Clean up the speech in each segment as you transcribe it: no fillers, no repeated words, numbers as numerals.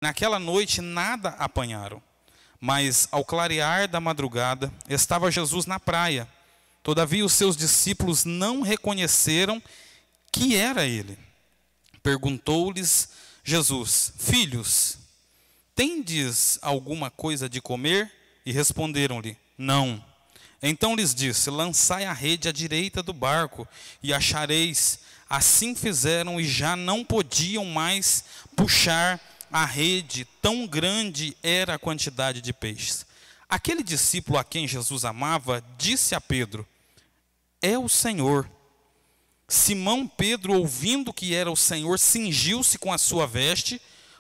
Naquela noite nada apanharam, mas ao clarear da madrugada estava Jesus na praia. Todavia os seus discípulos não reconheceram que era ele. Perguntou-lhes Jesus: filhos, tendes alguma coisa de comer? E responderam-lhe: não. Então lhes disse: lançai a rede à direita do barco e achareis. Assim fizeram e já não podiam mais puxar a rede, tão grande era a quantidade de peixes. Aquele discípulo a quem Jesus amava disse a Pedro: é o Senhor. Simão Pedro, ouvindo que era o Senhor, cingiu-se com a sua veste,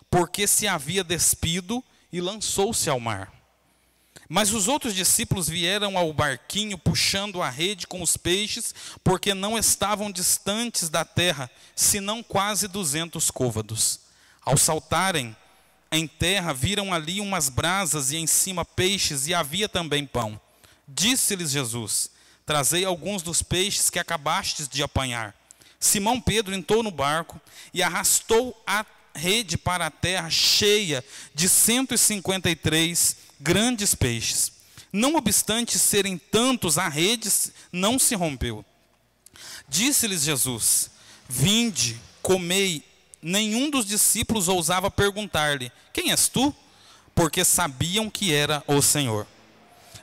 porque se havia despido, e lançou-se ao mar. Mas os outros discípulos vieram ao barquinho, puxando a rede com os peixes, porque não estavam distantes da terra, senão quase 200 côvados. Ao saltarem em terra, viram ali umas brasas e em cima peixes, e havia também pão. Disse-lhes Jesus: trazei alguns dos peixes que acabastes de apanhar. Simão Pedro entrou no barco e arrastou a rede para a terra, cheia de 153 grandes peixes. Não obstante serem tantos, a rede não se rompeu. Disse-lhes Jesus: vinde, comei. Nenhum dos discípulos ousava perguntar-lhe: quem és tu? Porque sabiam que era o Senhor.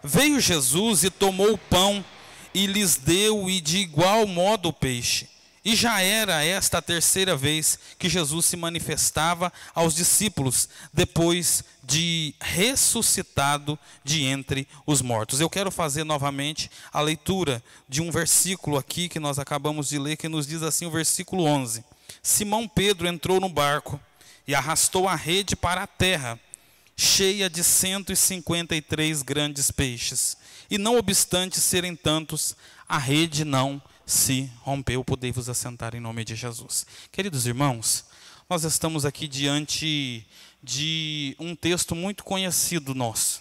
Veio Jesus e tomou o pão e lhes deu, e de igual modo o peixe. E já era esta a terceira vez que Jesus se manifestava aos discípulos, depois de ressuscitado de entre os mortos. Eu quero fazer novamente a leitura de um versículo aqui que nós acabamos de ler, que nos diz assim, o versículo 11. Simão Pedro entrou no barco e arrastou a rede para a terra, cheia de 153 grandes peixes. E não obstante serem tantos, a rede não se rompeu. Podei-vos assentar em nome de Jesus. Queridos irmãos, nós estamos aqui diante de um texto muito conhecido nosso.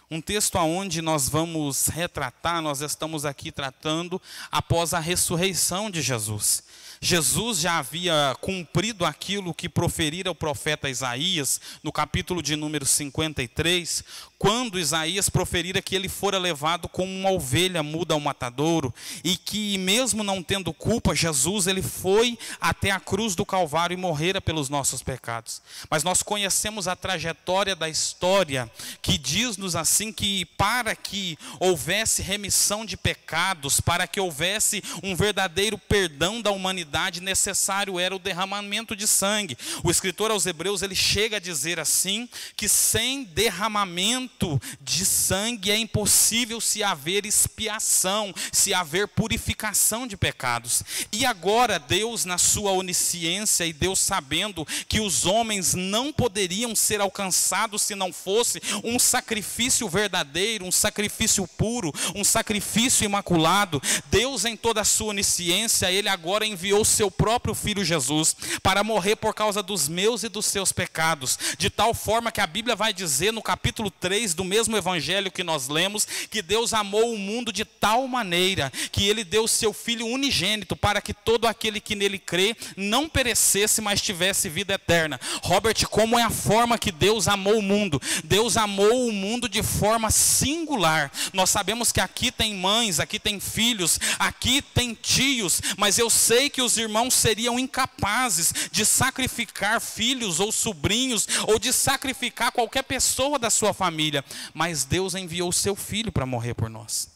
Um texto onde nós vamos retratar, nós estamos aqui tratando após a ressurreição de Jesus. Jesus já havia cumprido aquilo que proferira o profeta Isaías, no capítulo de número 53, quando Isaías proferira que ele fora levado como uma ovelha muda ao matadouro, e que mesmo não tendo culpa, Jesus ele foi até a cruz do Calvário e morrera pelos nossos pecados. Mas nós conhecemos a trajetória da história, que diz-nos assim que para que houvesse remissão de pecados, para que houvesse um verdadeiro perdão da humanidade, necessário era o derramamento de sangue. O escritor aos Hebreus ele chega a dizer assim, que sem derramamento de sangue é impossível se haver expiação, se haver purificação de pecados. E agora Deus, na sua onisciência, e Deus sabendo que os homens não poderiam ser alcançados se não fosse um sacrifício verdadeiro, um sacrifício puro, um sacrifício imaculado, Deus em toda a sua onisciência, ele agora enviou o seu próprio Filho Jesus para morrer por causa dos meus e dos seus pecados, de tal forma que a Bíblia vai dizer no capítulo 3 do mesmo evangelho que nós lemos, que Deus amou o mundo de tal maneira que ele deu o seu Filho unigênito para que todo aquele que nele crê não perecesse, mas tivesse vida eterna. Robert, como é a forma que Deus amou o mundo? Deus amou o mundo de forma singular. Nós sabemos que aqui tem mães, aqui tem filhos, aqui tem tios, mas eu sei que os irmãos seriam incapazes de sacrificar filhos ou sobrinhos, ou de sacrificar qualquer pessoa da sua família, mas Deus enviou o seu Filho para morrer por nós.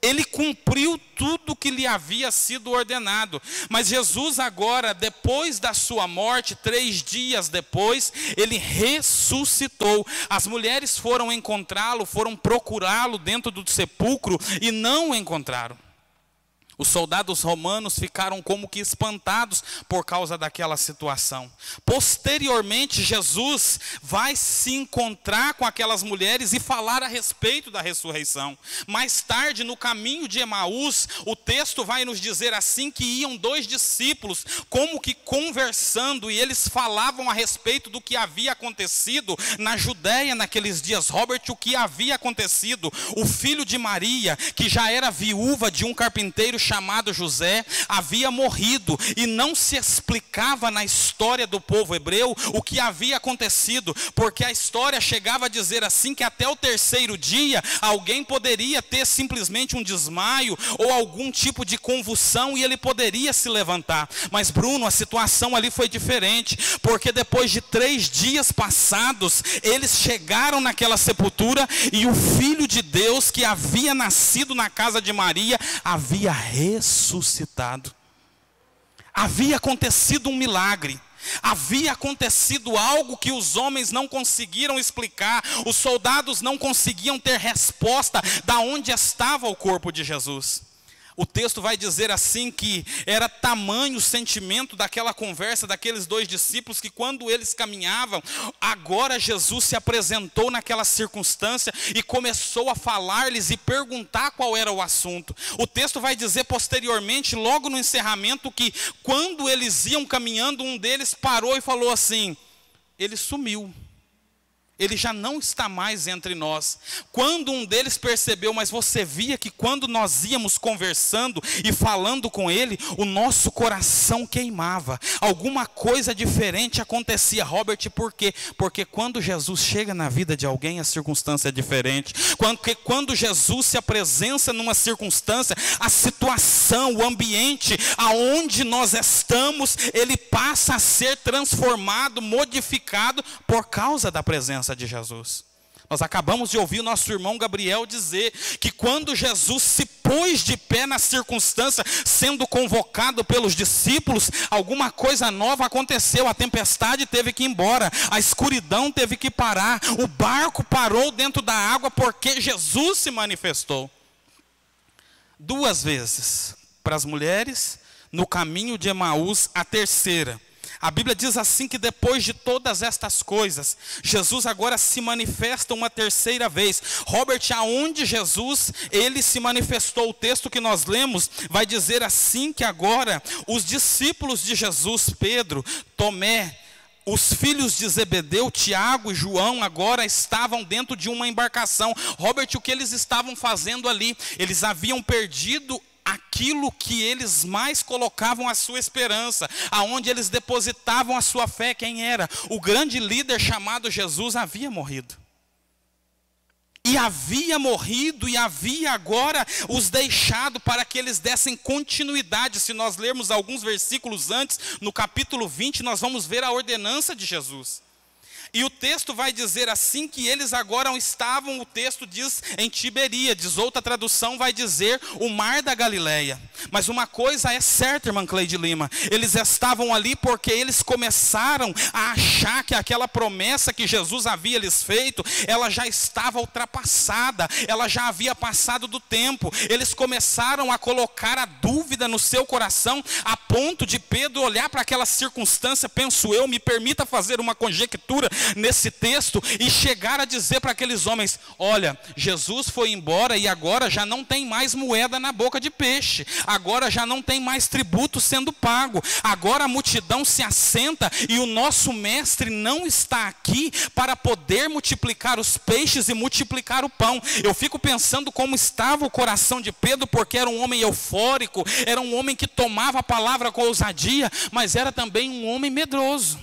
Ele cumpriu tudo que lhe havia sido ordenado. Mas Jesus agora, depois da sua morte, 3 dias depois, ele ressuscitou. As mulheres foram encontrá-lo, foram procurá-lo dentro do sepulcro e não o encontraram. Os soldados romanos ficaram como que espantados por causa daquela situação. Posteriormente, Jesus vai se encontrar com aquelas mulheres e falar a respeito da ressurreição. Mais tarde, no caminho de Emaús, o texto vai nos dizer assim, que iam 2 discípulos como que conversando, e eles falavam a respeito do que havia acontecido na Judéia naqueles dias. Robert, o que havia acontecido? O filho de Maria, que já era viúva de um carpinteiro chamado José havia morrido, e não se explicava na história do povo hebreu o que havia acontecido, porque a história chegava a dizer assim, que até o terceiro dia alguém poderia ter simplesmente um desmaio ou algum tipo de convulsão e ele poderia se levantar. Mas Bruno, a situação ali foi diferente, porque depois de 3 dias passados, eles chegaram naquela sepultura e o Filho de Deus que havia nascido na casa de Maria havia ressuscitado. Havia acontecido um milagre. Havia acontecido algo que os homens não conseguiram explicar. Os soldados não conseguiam ter resposta da onde estava o corpo de Jesus. O texto vai dizer assim que era tamanho o sentimento daquela conversa daqueles 2 discípulos, que quando eles caminhavam, agora Jesus se apresentou naquela circunstância e começou a falar-lhes e perguntar qual era o assunto. O texto vai dizer posteriormente, logo no encerramento, que quando eles iam caminhando, um deles parou e falou assim: ele sumiu. Ele já não está mais entre nós. Quando um deles percebeu, mas você via que quando nós íamos conversando e falando com ele, o nosso coração queimava. Alguma coisa diferente acontecia. Robert, por quê? Porque quando Jesus chega na vida de alguém, a circunstância é diferente. Porque quando Jesus se apresenta numa circunstância, a situação, o ambiente aonde nós estamos, ele passa a ser transformado, modificado por causa da presença de Jesus. Nós acabamos de ouvir o nosso irmão Gabriel dizer que quando Jesus se pôs de pé na circunstância, sendo convocado pelos discípulos, alguma coisa nova aconteceu. A tempestade teve que ir embora, a escuridão teve que parar, o barco parou dentro da água porque Jesus se manifestou. 2 vezes para as mulheres no caminho de Emaús, a terceira. A Bíblia diz assim que depois de todas estas coisas, Jesus agora se manifesta uma terceira vez. Robert, aonde Jesus, ele se manifestou, o texto que nós lemos vai dizer assim que agora os discípulos de Jesus, Pedro, Tomé, os filhos de Zebedeu, Tiago e João, agora estavam dentro de uma embarcação. Robert, o que eles estavam fazendo ali? Eles haviam perdido aquilo que eles mais colocavam a sua esperança, aonde eles depositavam a sua fé. Quem era? O grande líder chamado Jesus havia morrido. E havia morrido e havia agora os deixado para que eles dessem continuidade. Se nós lermos alguns versículos antes, no capítulo 20, nós vamos ver a ordenança de Jesus. E o texto vai dizer assim que eles agora estavam, o texto diz em Tiberíades, outra tradução vai dizer o mar da Galileia. Mas uma coisa é certa, irmã Cleide Lima, eles estavam ali porque eles começaram a achar que aquela promessa que Jesus havia lhes feito, ela já estava ultrapassada, ela já havia passado do tempo. Eles começaram a colocar a dúvida no seu coração, a ponto de Pedro olhar para aquela circunstância, penso eu, me permita fazer uma conjectura nesse texto, e chegar a dizer para aqueles homens: olha, Jesus foi embora e agora já não tem mais moeda na boca de peixe, agora já não tem mais tributo sendo pago, agora a multidão se assenta e o nosso mestre não está aqui para poder multiplicar os peixes e multiplicar o pão. Eu fico pensando como estava o coração de Pedro, porque era um homem eufórico, era um homem que tomava a palavra com ousadia, mas era também um homem medroso.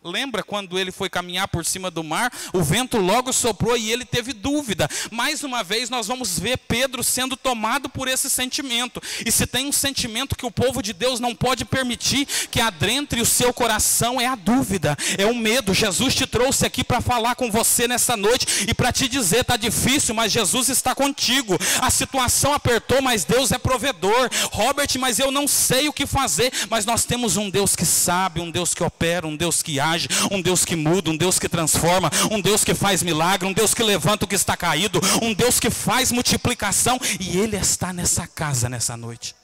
Lembra quando ele foi caminhar por cima do mar? O vento logo soprou e ele teve dúvida. Mais uma vez nós vamos ver Pedro sendo tomado por esse sentimento. E se tem um sentimento que o povo de Deus não pode permitir que adentre o seu coração, é a dúvida, é o medo. Jesus te trouxe aqui para falar com você nessa noite e para te dizer: está difícil, mas Jesus está contigo. A situação apertou, mas Deus é provedor. Robert, mas eu não sei o que fazer. Mas nós temos um Deus que sabe, um Deus que opera, um Deus que age, um Deus que muda, um Deus que transforma, um Deus que faz milagre, um Deus que levanta o que está caído, um Deus que faz multiplicação, e Ele está nessa casa nessa noite.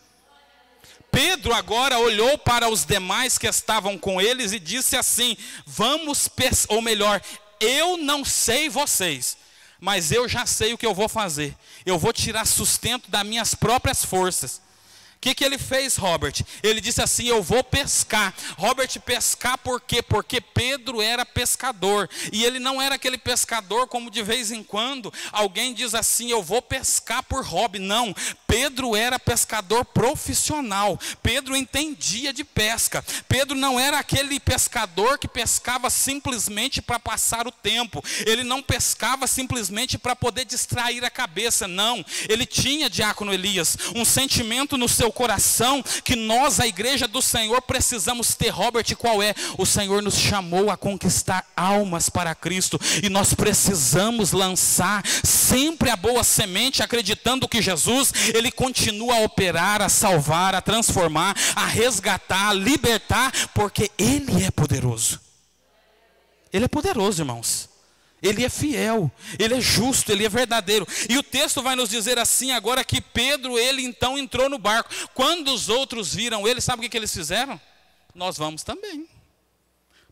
Pedro agora olhou para os demais que estavam com eles e disse assim: vamos, ou melhor, eu não sei vocês, mas eu já sei o que eu vou fazer. Eu vou tirar sustento das minhas próprias forças. O que ele fez, Robert? Ele disse assim: eu vou pescar. Robert, pescar por quê? Porque Pedro era pescador. E ele não era aquele pescador como de vez em quando alguém diz assim: eu vou pescar por hobby. Não, Pedro era pescador profissional. Pedro entendia de pesca. Pedro não era aquele pescador que pescava simplesmente para passar o tempo. Ele não pescava simplesmente para poder distrair a cabeça, não. Ele tinha, diácono Elias, um sentimento no seu coração que nós, a igreja do Senhor, precisamos ter. Robert, qual é? O Senhor nos chamou a conquistar almas para Cristo, e nós precisamos lançar sempre a boa semente, acreditando que Jesus, Ele continua a operar, a salvar, a transformar, a resgatar, a libertar, porque Ele é poderoso. Ele é poderoso, irmãos. Ele é fiel, Ele é justo, Ele é verdadeiro. E o texto vai nos dizer assim agora que Pedro, ele então entrou no barco. Quando os outros viram ele, sabe o que eles fizeram? Nós vamos também.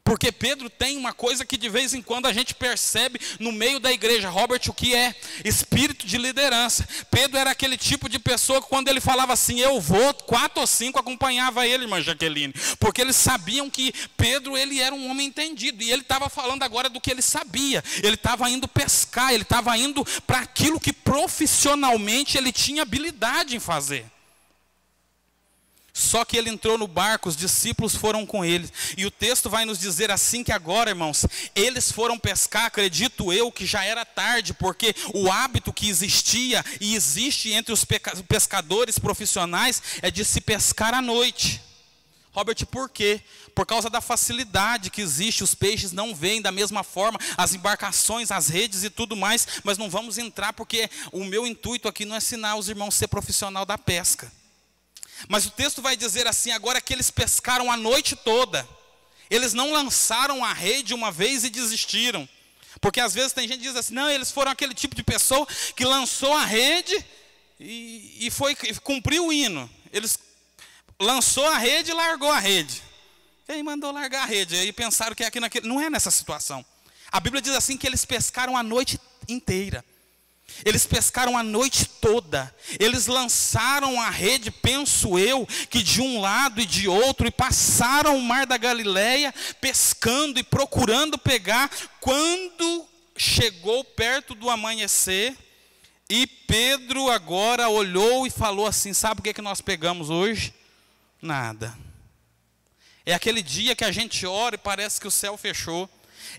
Porque Pedro tem uma coisa que de vez em quando a gente percebe no meio da igreja. Robert, o que é? Espírito de liderança. Pedro era aquele tipo de pessoa que quando ele falava assim, eu vou, 4 ou 5 acompanhava ele, irmã Jaqueline. Porque eles sabiam que Pedro, ele era um homem entendido. E ele estava falando agora do que ele sabia. Ele estava indo pescar, ele estava indo para aquilo que profissionalmente ele tinha habilidade em fazer. Só que ele entrou no barco, os discípulos foram com ele. E o texto vai nos dizer assim que agora, irmãos, eles foram pescar, acredito eu, que já era tarde, porque o hábito que existia e existe entre os pescadores profissionais é de se pescar à noite. Robert, por quê? Por causa da facilidade que existe, os peixes não vêm da mesma forma, as embarcações, as redes e tudo mais, mas não vamos entrar porque o meu intuito aqui não é ensinar os irmãos a ser profissional da pesca. Mas o texto vai dizer assim, agora que eles pescaram a noite toda. Eles não lançaram a rede uma vez e desistiram. Porque às vezes tem gente que diz assim, não, eles foram aquele tipo de pessoa que lançou a rede e cumpriu o hino. Eles lançou a rede e largou a rede. E aí mandou largar a rede. Aí pensaram que é aqui naquele. Não é nessa situação. A Bíblia diz assim que eles pescaram a noite inteira. Eles pescaram a noite toda. Eles lançaram a rede, penso eu, que de um lado e de outro, e passaram o mar da Galileia, pescando e procurando pegar. Quando chegou perto do amanhecer, e Pedro agora olhou e falou assim, sabe o que nós pegamos hoje? Nada. É aquele dia que a gente ora e parece que o céu fechou.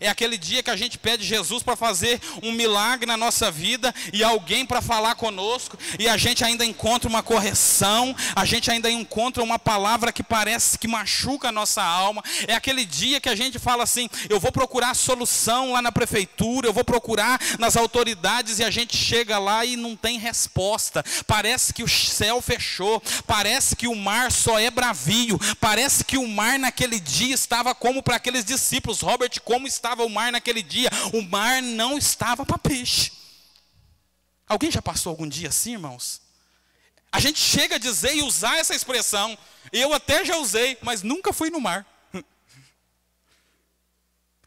É aquele dia que a gente pede Jesus para fazer um milagre na nossa vida e alguém para falar conosco e a gente ainda encontra uma correção, a gente ainda encontra uma palavra que parece que machuca a nossa alma. É aquele dia que a gente fala assim, eu vou procurar solução lá na prefeitura, eu vou procurar nas autoridades e a gente chega lá e não tem resposta. Parece que o céu fechou, parece que o mar só é bravio, parece que o mar naquele dia estava como para aqueles discípulos. Robert, como estava o mar naquele dia? O mar não estava para peixe. Alguém já passou algum dia assim, irmãos? A gente chega a dizer e usar essa expressão. Eu até já usei, mas nunca fui no mar.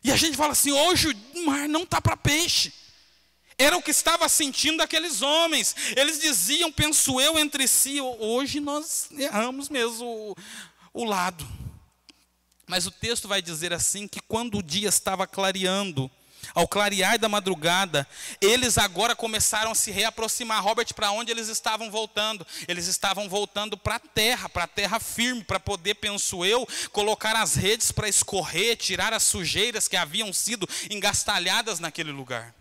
E a gente fala assim, hoje o mar não está para peixe. Era o que estava sentindo aqueles homens. Eles diziam, penso eu, entre si, hoje nós erramos mesmo o lado. Mas o texto vai dizer assim, que quando o dia estava clareando, ao clarear da madrugada, eles agora começaram a se reaproximar. Robert, para onde eles estavam voltando? Eles estavam voltando para a terra firme, para poder, penso eu, colocar as redes para escorrer, tirar as sujeiras que haviam sido engastalhadas naquele lugar.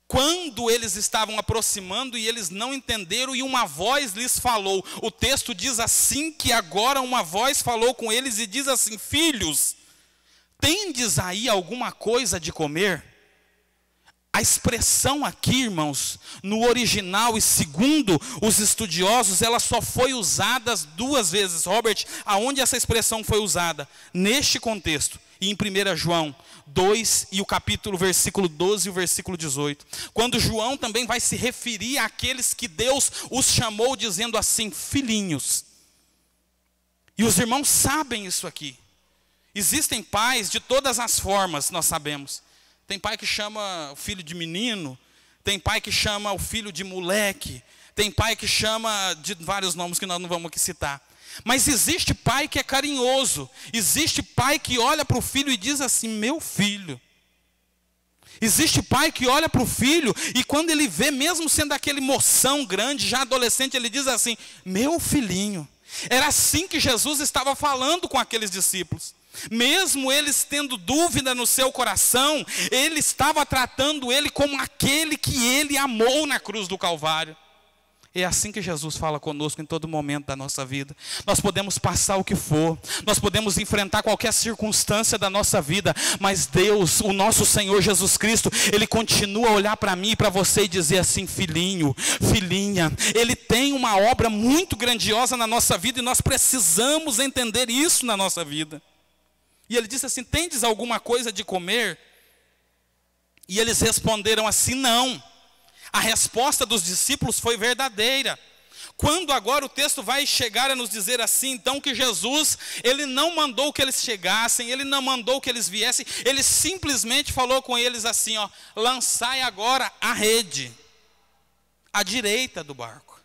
Quando eles estavam aproximando e eles não entenderam e uma voz lhes falou. O texto diz assim que agora uma voz falou com eles e diz assim, filhos, tendes aí alguma coisa de comer? A expressão aqui, irmãos, no original e segundo os estudiosos, ela só foi usada 2 vezes. Robert, aonde essa expressão foi usada? Neste contexto. E em 1 João 2, e o capítulo, versículo 12 e o versículo 18. Quando João também vai se referir àqueles que Deus os chamou, dizendo assim, filhinhos. E os irmãos sabem isso aqui. Existem pais de todas as formas, nós sabemos. Tem pai que chama o filho de menino, tem pai que chama o filho de moleque, tem pai que chama de vários nomes que nós não vamos aqui citar. Mas existe pai que é carinhoso, existe pai que olha para o filho e diz assim, meu filho. Existe pai que olha para o filho e quando ele vê, mesmo sendo aquele moção grande, já adolescente, ele diz assim: meu filhinho. Era assim que Jesus estava falando com aqueles discípulos. Mesmo eles tendo dúvida no seu coração, ele estava tratando ele como aquele que ele amou na cruz do Calvário. É assim que Jesus fala conosco em todo momento da nossa vida. Nós podemos passar o que for, nós podemos enfrentar qualquer circunstância da nossa vida, mas Deus, o nosso Senhor Jesus Cristo, Ele continua a olhar para mim e para você e dizer assim: filhinho, filhinha, Ele tem uma obra muito grandiosa na nossa vida e nós precisamos entender isso na nossa vida. E Ele disse assim: tendes alguma coisa de comer? E eles responderam assim: não. A resposta dos discípulos foi verdadeira. Quando agora o texto vai chegar a nos dizer assim, então, que Jesus, Ele não mandou que eles chegassem, Ele não mandou que eles viessem, Ele simplesmente falou com eles assim, ó: lançai agora a rede à direita do barco.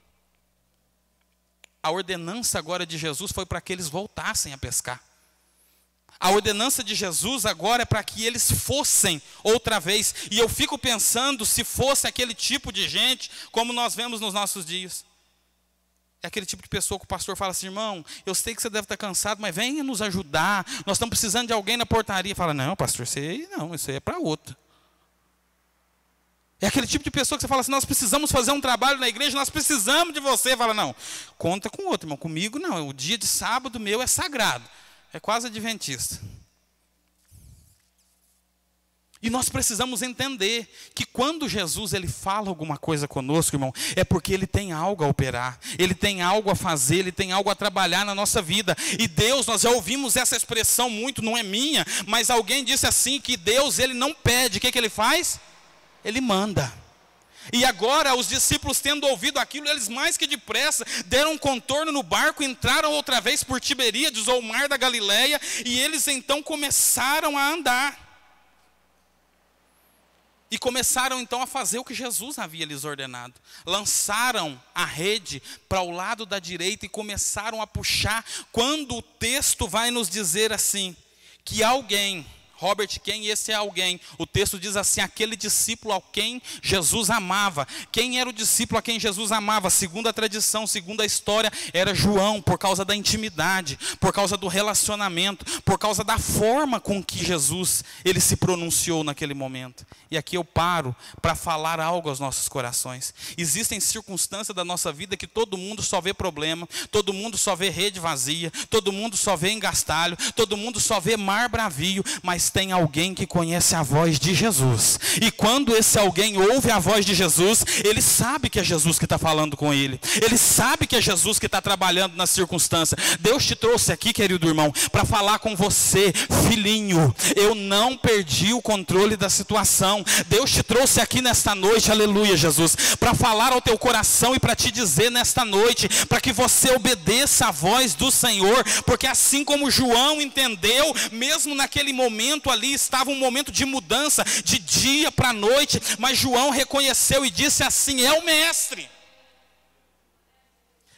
A ordenança agora de Jesus foi para que eles voltassem a pescar. A ordenança de Jesus agora é para que eles fossem outra vez. E eu fico pensando se fosse aquele tipo de gente, como nós vemos nos nossos dias. É aquele tipo de pessoa que o pastor fala assim: irmão, eu sei que você deve estar cansado, mas venha nos ajudar. Nós estamos precisando de alguém na portaria. Fala: não, pastor, isso aí não, isso aí é para outro. É aquele tipo de pessoa que você fala assim: nós precisamos fazer um trabalho na igreja, nós precisamos de você. Fala: não, conta com outro, irmão, comigo não. O dia de sábado meu é sagrado. É quase adventista. E nós precisamos entender que quando Jesus ele fala alguma coisa conosco, irmão, é porque Ele tem algo a operar, Ele tem algo a fazer, Ele tem algo a trabalhar na nossa vida. E Deus, nós já ouvimos essa expressão muito, não é minha, mas alguém disse assim, que Deus, Ele não pede, o que Ele faz? Ele manda. E agora os discípulos, tendo ouvido aquilo, eles mais que depressa deram um contorno no barco, entraram outra vez por Tiberíades ou mar da Galileia, e eles então começaram a andar. E começaram então a fazer o que Jesus havia lhes ordenado. Lançaram a rede para o lado da direita e começaram a puxar, quando o texto vai nos dizer assim, que alguém... Robert, quem esse é alguém? O texto diz assim: aquele discípulo a quem Jesus amava. Quem era o discípulo a quem Jesus amava? Segundo a tradição, segundo a história, era João, por causa da intimidade, por causa do relacionamento, por causa da forma com que Jesus, ele se pronunciou naquele momento. E aqui eu paro para falar algo aos nossos corações. Existem circunstâncias da nossa vida que todo mundo só vê problema, todo mundo só vê rede vazia, todo mundo só vê engastalho, todo mundo só vê mar bravio, mas tem alguém que conhece a voz de Jesus. E quando esse alguém ouve a voz de Jesus, ele sabe que é Jesus que está falando com ele. Ele sabe que é Jesus que está trabalhando na circunstância. Deus te trouxe aqui, querido irmão, para falar com você: filhinho, eu não perdi o controle da situação. Deus te trouxe aqui nesta noite, aleluia, Jesus, para falar ao teu coração e para te dizer nesta noite, para que você obedeça a voz do Senhor, porque assim como João entendeu, mesmo naquele momento ali estava um momento de mudança, de dia para noite, mas João reconheceu e disse assim: é o mestre.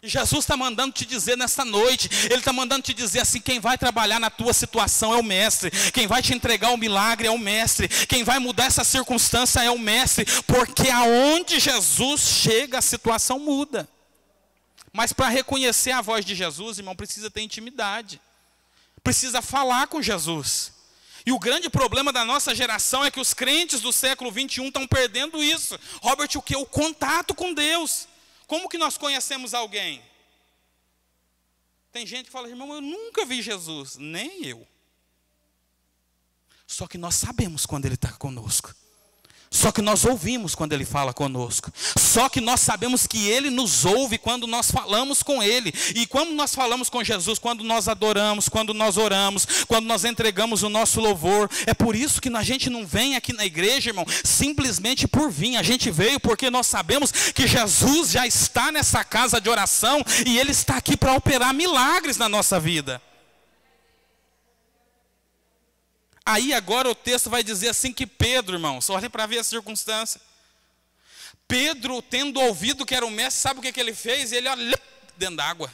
E Jesus está mandando te dizer nesta noite, Ele está mandando te dizer assim: quem vai trabalhar na tua situação é o mestre, quem vai te entregar o milagre é o mestre, quem vai mudar essa circunstância é o mestre, porque aonde Jesus chega a situação muda. Mas para reconhecer a voz de Jesus, irmão, precisa ter intimidade, precisa falar com Jesus. E o grande problema da nossa geração é que os crentes do século 21 estão perdendo isso. Robert, o que? O contato com Deus. Como que nós conhecemos alguém? Tem gente que fala: irmão, eu nunca vi Jesus. Nem eu. Só que nós sabemos quando Ele está conosco. Só que nós ouvimos quando Ele fala conosco. Só que nós sabemos que Ele nos ouve quando nós falamos com Ele. E quando nós falamos com Jesus, quando nós adoramos, quando nós oramos, quando nós entregamos o nosso louvor. É por isso que a gente não vem aqui na igreja, irmão, simplesmente por vir. A gente veio porque nós sabemos que Jesus já está nessa casa de oração e Ele está aqui para operar milagres na nossa vida. Aí agora o texto vai dizer assim que Pedro, irmãos, olhem para ver a circunstância. Pedro, tendo ouvido que era o mestre, sabe o que ele fez? Ele olha dentro d'água.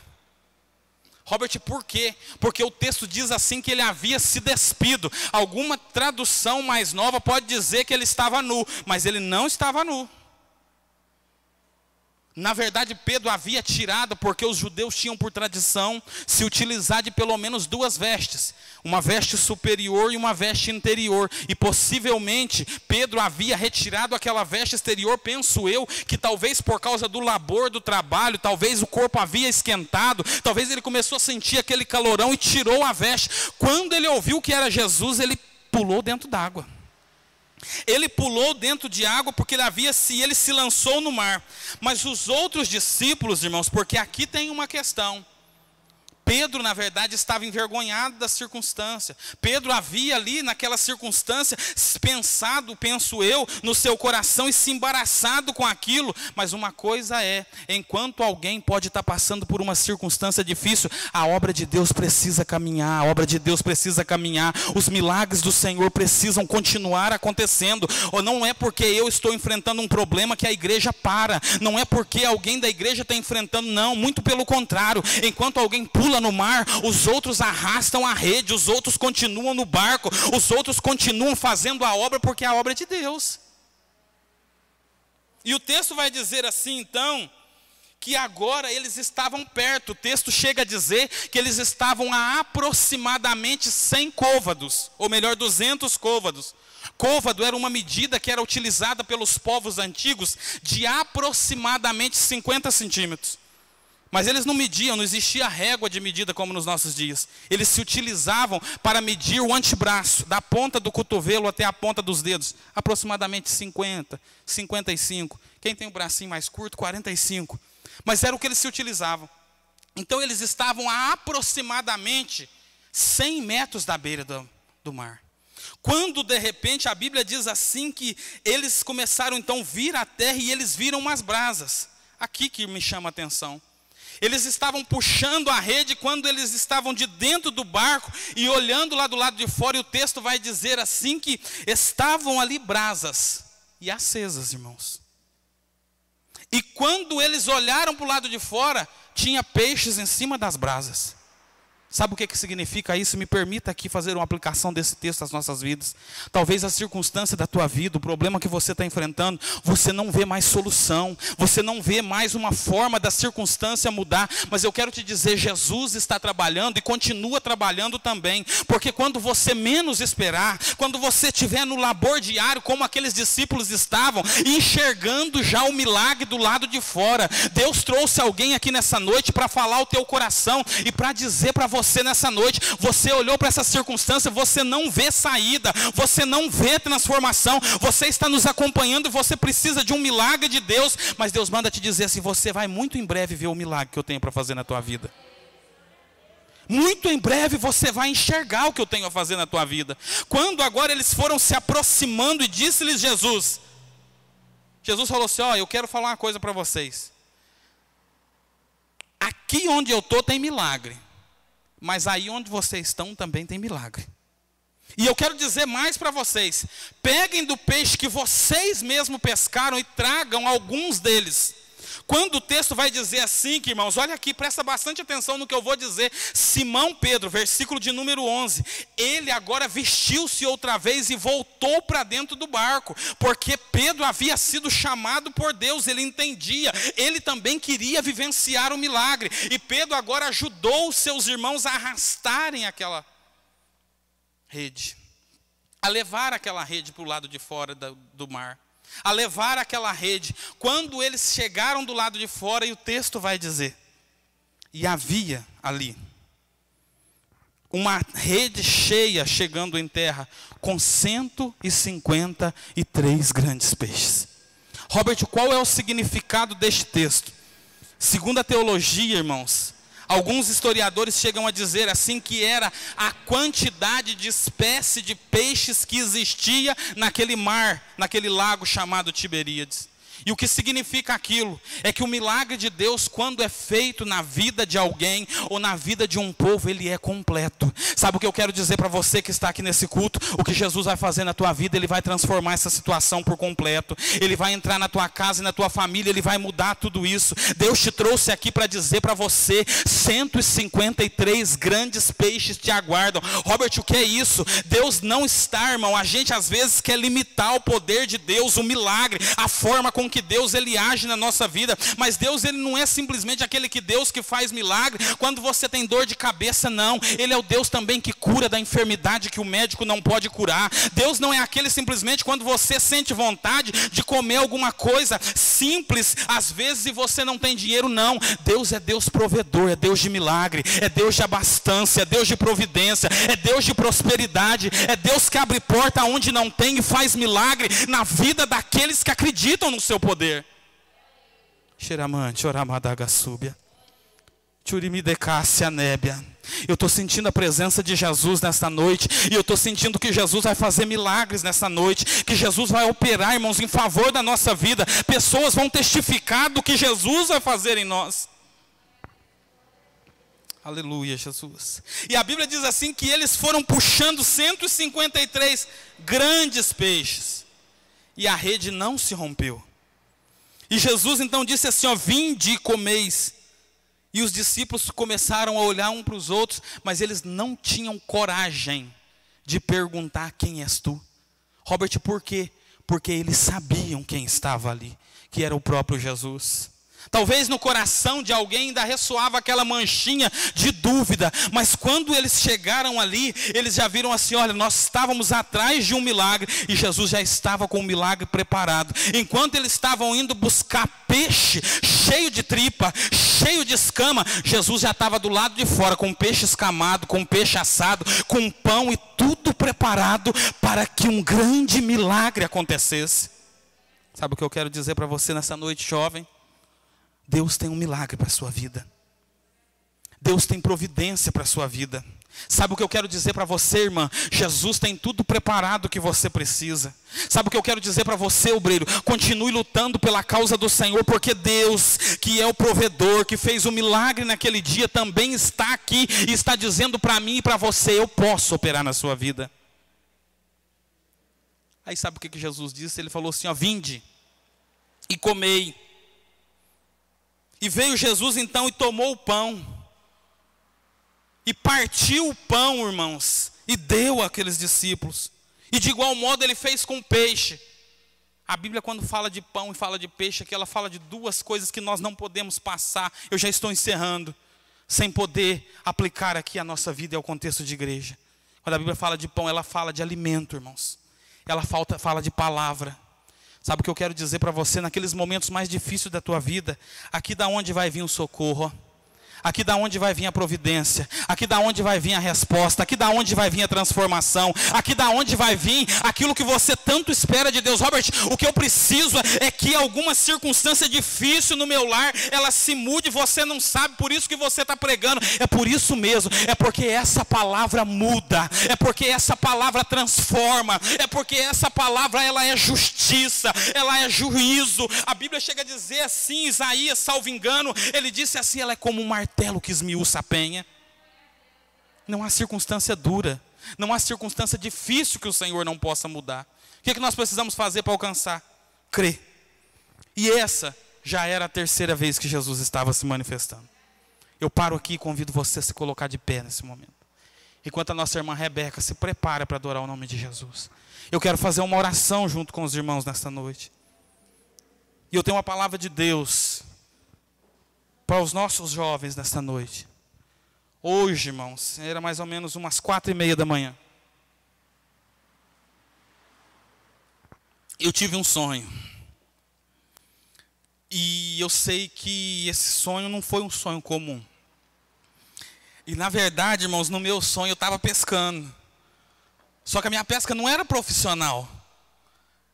Robert, por quê? Porque o texto diz assim que ele havia se despido. Alguma tradução mais nova pode dizer que ele estava nu, mas ele não estava nu. Na verdade, Pedro havia tirado, porque os judeus tinham por tradição se utilizar de pelo menos duas vestes. Uma veste superior e uma veste interior. E possivelmente, Pedro havia retirado aquela veste exterior, penso eu, que talvez por causa do labor, do trabalho, talvez o corpo havia esquentado, talvez ele começou a sentir aquele calorão e tirou a veste. Quando ele ouviu que era Jesus, ele pulou dentro d'água. Ele pulou dentro de água porque ele se lançou no mar. Mas os outros discípulos, irmãos, porque aqui tem uma questão. Pedro, na verdade, estava envergonhado da circunstância. Pedro havia ali, naquela circunstância, pensado, penso eu, no seu coração e se embaraçado com aquilo. Mas uma coisa é, enquanto alguém pode estar passando por uma circunstância difícil, a obra de Deus precisa caminhar, a obra de Deus precisa caminhar. Os milagres do Senhor precisam continuar acontecendo. Ou não é porque eu estou enfrentando um problema que a igreja para. Não é porque alguém da igreja está enfrentando, não. Muito pelo contrário. Enquanto alguém pula no mar, os outros arrastam a rede, os outros continuam no barco, os outros continuam fazendo a obra, porque é a obra é de Deus. E o texto vai dizer assim, então, que agora eles estavam perto. O texto chega a dizer que eles estavam a aproximadamente 100 côvados, ou melhor, 200 côvados. Côvado era uma medida que era utilizada pelos povos antigos de aproximadamente 50 centímetros. Mas eles não mediam, não existia régua de medida como nos nossos dias. Eles se utilizavam para medir o antebraço, da ponta do cotovelo até a ponta dos dedos. Aproximadamente 50, 55. Quem tem o bracinho mais curto, 45. Mas era o que eles se utilizavam. Então eles estavam a aproximadamente 100 metros da beira do mar. Quando de repente a Bíblia diz assim que eles começaram então a vir à terra e eles viram umas brasas. Aqui que me chama a atenção. Eles estavam puxando a rede quando eles estavam de dentro do barco e olhando lá do lado de fora, e o texto vai dizer assim que estavam ali brasas e acesas, irmãos. E quando eles olharam para o lado de fora, tinha peixes em cima das brasas. Sabe o que significa isso? Me permita aqui fazer uma aplicação desse texto às nossas vidas. Talvez a circunstância da tua vida, o problema que você está enfrentando, você não vê mais solução, você não vê mais uma forma da circunstância mudar. Mas eu quero te dizer, Jesus está trabalhando e continua trabalhando também. Porque quando você menos esperar, quando você estiver no labor diário, como aqueles discípulos estavam, enxergando já o milagre do lado de fora, Deus trouxe alguém aqui nessa noite para falar o teu coração e para dizer para você nessa noite, você olhou para essa circunstância, você não vê saída, você não vê transformação, você está nos acompanhando e você precisa de um milagre de Deus, mas Deus manda te dizer assim, você vai muito em breve ver o milagre que eu tenho para fazer na tua vida. Muito em breve você vai enxergar o que eu tenho a fazer na tua vida. Quando agora eles foram se aproximando e disse-lhes Jesus falou assim, eu quero falar uma coisa para vocês. Aqui onde eu estou tem milagre. Mas aí onde vocês estão também tem milagre. E eu quero dizer mais para vocês. Peguem do peixe que vocês mesmos pescaram e tragam alguns deles. Quando o texto vai dizer assim, que irmãos, olha aqui, presta bastante atenção no que eu vou dizer. Simão Pedro, versículo de número 11. Ele agora vestiu-se outra vez e voltou para dentro do barco. Porque Pedro havia sido chamado por Deus, ele entendia. Ele também queria vivenciar o milagre. E Pedro agora ajudou os seus irmãos a arrastarem aquela rede. A levar aquela rede para o lado de fora do mar. A levar aquela rede. Quando eles chegaram do lado de fora, e o texto vai dizer, e havia ali uma rede cheia chegando em terra, com 153 grandes peixes. Robert, qual é o significado deste texto? Segundo a teologia, irmãos, alguns historiadores chegam a dizer assim que era a quantidade de espécie de peixes que existia naquele mar, naquele lago chamado Tiberíades. E o que significa aquilo? É que o milagre de Deus, quando é feito na vida de alguém ou na vida de um povo, ele é completo. Sabe o que eu quero dizer para você que está aqui nesse culto? O que Jesus vai fazer na tua vida, ele vai transformar essa situação por completo. Ele vai entrar na tua casa e na tua família, ele vai mudar tudo isso. Deus te trouxe aqui para dizer para você, 153 grandes peixes te aguardam. Robert, o que é isso? Deus não está, irmão. A gente às vezes quer limitar o poder de Deus, o milagre, a forma com que Deus ele age na nossa vida, mas Deus ele não é simplesmente aquele Deus que faz milagre quando você tem dor de cabeça, não. Ele é o Deus também que cura da enfermidade que o médico não pode curar. Deus não é aquele simplesmente quando você sente vontade de comer alguma coisa simples, às vezes, e você não tem dinheiro, não. Deus é Deus provedor, é Deus de milagre, é Deus de abastança, é Deus de providência, é Deus de prosperidade, é Deus que abre porta onde não tem e faz milagre na vida daqueles que acreditam no seu poder. Xeramante, oramadagassúbia. Tchurimidecássia nébia. Eu estou sentindo a presença de Jesus nesta noite. E eu estou sentindo que Jesus vai fazer milagres nessa noite. Que Jesus vai operar, irmãos, em favor da nossa vida. Pessoas vão testificar do que Jesus vai fazer em nós. Aleluia, Jesus. E a Bíblia diz assim que eles foram puxando 153 grandes peixes. E a rede não se rompeu. E Jesus então disse assim, ó, vinde e comeis. E os discípulos começaram a olhar um para os outros, mas eles não tinham coragem de perguntar quem és tu. Robert, por quê? Porque eles sabiam quem estava ali, que era o próprio Jesus. Talvez no coração de alguém ainda ressoava aquela manchinha de dúvida, mas quando eles chegaram ali, eles já viram assim, olha, nós estávamos atrás de um milagre, e Jesus já estava com o milagre preparado. Enquanto eles estavam indo buscar peixe, cheio de tripa, cheio de escama, Jesus já estava do lado de fora, com peixe escamado, com peixe assado, com pão e tudo preparado, para que um grande milagre acontecesse. Sabe o que eu quero dizer para você nessa noite, jovem? Deus tem um milagre para a sua vida. Deus tem providência para a sua vida. Sabe o que eu quero dizer para você, irmã? Jesus tem tudo preparado que você precisa. Sabe o que eu quero dizer para você, obreiro? Continue lutando pela causa do Senhor, porque Deus, que é o provedor, que fez o milagre naquele dia, também está aqui e está dizendo para mim e para você, eu posso operar na sua vida. Aí sabe o que Jesus disse? Ele falou assim, ó, vinde e comei. E veio Jesus então e tomou o pão. E partiu o pão, irmãos. E deu àqueles discípulos. E de igual modo ele fez com o peixe. A Bíblia quando fala de pão e fala de peixe, aqui ela fala de duas coisas que nós não podemos passar. Eu já estou encerrando. Sem poder aplicar aqui a nossa vida e ao contexto de igreja. Quando a Bíblia fala de pão, ela fala de alimento, irmãos. Ela fala de palavra. Sabe o que eu quero dizer para você, naqueles momentos mais difíceis da tua vida, aqui da onde vai vir o socorro, aqui da onde vai vir a providência, aqui da onde vai vir a resposta, aqui da onde vai vir a transformação, aqui da onde vai vir aquilo que você tanto espera de Deus. Robert, o que eu preciso é que alguma circunstância difícil no meu lar, ela se mude, você não sabe, por isso que você está pregando, é por isso mesmo, é porque essa palavra muda, é porque essa palavra transforma, é porque essa palavra ela é justiça, ela é juízo. A Bíblia chega a dizer assim, Isaías, salvo engano, ele disse assim, ela é como um martelo que esmiuça a penha. Não há circunstância dura, não há circunstância difícil que o Senhor não possa mudar. O que é que nós precisamos fazer para alcançar? Crer. E essa já era a terceira vez que Jesus estava se manifestando. Eu paro aqui e convido você a se colocar de pé nesse momento. Enquanto a nossa irmã Rebeca se prepara para adorar o nome de Jesus. Eu quero fazer uma oração junto com os irmãos nesta noite. E eu tenho uma palavra de Deus para os nossos jovens nesta noite. Hoje, irmãos, era mais ou menos umas 4:30 da manhã. Eu tive um sonho. E eu sei que esse sonho não foi um sonho comum. E na verdade, irmãos, no meu sonho eu estava pescando. Só que a minha pesca não era profissional.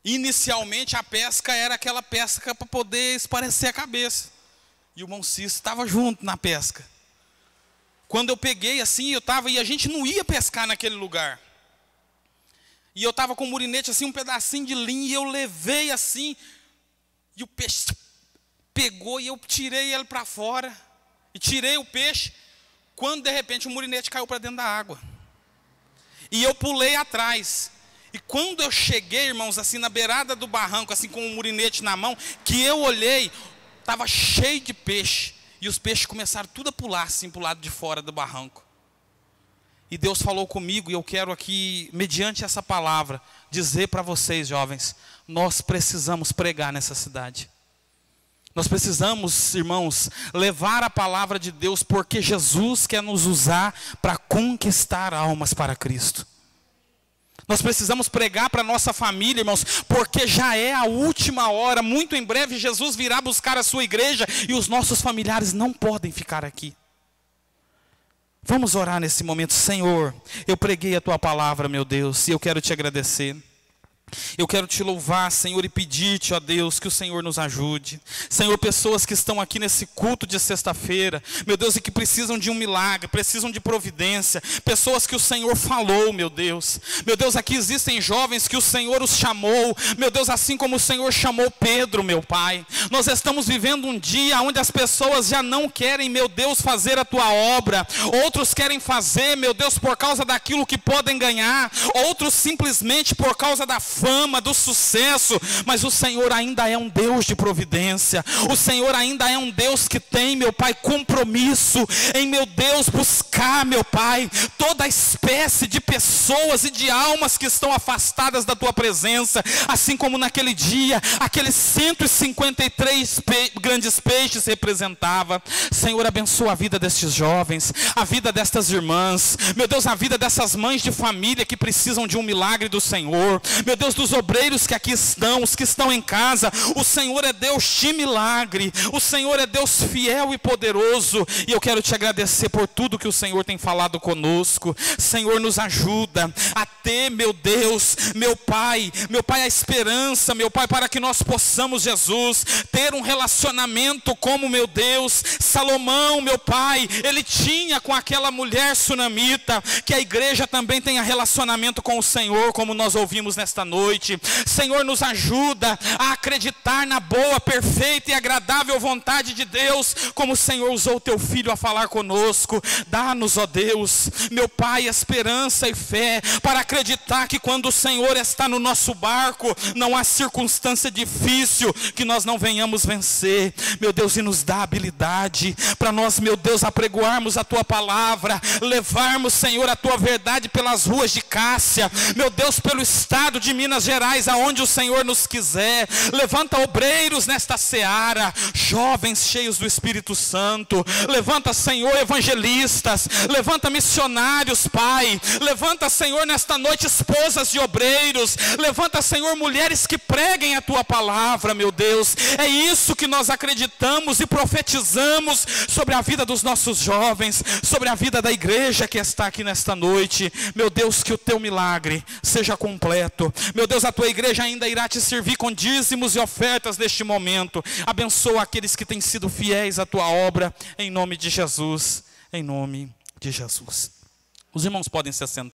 Inicialmente a pesca era aquela pesca para poder esparecer a cabeça. E o irmão Cícero estava junto na pesca. Quando eu peguei assim, e a gente não ia pescar naquele lugar. E eu estava com um murinete assim, um pedacinho de linha, e eu levei assim. E o peixe pegou e eu tirei ele para fora. E tirei o peixe, quando de repente o murinete caiu para dentro da água. E eu pulei atrás. E quando eu cheguei, irmãos, assim na beirada do barranco, assim com o murinete na mão, que eu olhei, estava cheio de peixe. E os peixes começaram tudo a pular assim para o lado de fora do barranco. E Deus falou comigo, e eu quero aqui, mediante essa palavra, dizer para vocês, jovens, nós precisamos pregar nessa cidade. Nós precisamos, irmãos, levar a palavra de Deus, porque Jesus quer nos usar para conquistar almas para Cristo. Nós precisamos pregar para a nossa família, irmãos, porque já é a última hora. Muito em breve Jesus virá buscar a sua igreja e os nossos familiares não podem ficar aqui. Vamos orar nesse momento. Senhor, eu preguei a tua palavra, meu Deus, e eu quero te agradecer. Eu quero te louvar, Senhor, e pedir-te, ó Deus, que o Senhor nos ajude. Senhor, pessoas que estão aqui nesse culto de sexta-feira, meu Deus, e que precisam de um milagre, precisam de providência. Pessoas que o Senhor falou, meu Deus. Meu Deus, aqui existem jovens que o Senhor os chamou. Meu Deus, assim como o Senhor chamou Pedro, meu Pai. Nós estamos vivendo um dia onde as pessoas já não querem, meu Deus, fazer a tua obra. Outros querem fazer, meu Deus, por causa daquilo que podem ganhar. Outros simplesmente por causa da fama, do sucesso, mas o Senhor ainda é um Deus de providência. O Senhor ainda é um Deus que tem, meu Pai, compromisso em, meu Deus, buscar, meu Pai, toda espécie de pessoas e de almas que estão afastadas da tua presença, assim como naquele dia, aqueles 153 grandes peixes representava. Senhor, abençoa a vida destes jovens, a vida destas irmãs, meu Deus, a vida dessas mães de família que precisam de um milagre do Senhor, meu Deus, dos obreiros que aqui estão, os que estão em casa. O Senhor é Deus de milagre, o Senhor é Deus fiel e poderoso, e eu quero te agradecer por tudo que o Senhor tem falado conosco. Senhor, nos ajuda a ter, meu Deus, meu Pai, a esperança, meu Pai, para que nós possamos, Jesus, ter um relacionamento como, meu Deus, Salomão, meu Pai, ele tinha com aquela mulher sunamita. Que a igreja também tenha relacionamento com o Senhor, como nós ouvimos nesta noite. Senhor, nos ajuda a acreditar na boa, perfeita e agradável vontade de Deus, como o Senhor usou o teu filho a falar conosco. Dá-nos, ó Deus, meu Pai, esperança e fé para acreditar que quando o Senhor está no nosso barco, não há circunstância difícil que nós não venhamos vencer. Meu Deus, e nos dá habilidade para nós, meu Deus, apregoarmos a tua palavra, levarmos, Senhor, a tua verdade pelas ruas de Cássia, meu Deus, pelo estado de Minas Gerais, aonde o Senhor nos quiser. Levanta obreiros nesta seara, jovens cheios do Espírito Santo. Levanta, Senhor, evangelistas. Levanta missionários, Pai. Levanta, Senhor, nesta noite esposas de obreiros. Levanta, Senhor, mulheres que preguem a tua palavra, meu Deus. É isso que nós acreditamos e profetizamos sobre a vida dos nossos jovens, sobre a vida da igreja que está aqui nesta noite. Meu Deus, que o teu milagre seja completo. Meu Deus, a tua igreja ainda irá te servir com dízimos e ofertas neste momento. Abençoa aqueles que têm sido fiéis à tua obra, em nome de Jesus. Em nome de Jesus. Os irmãos podem se assentar.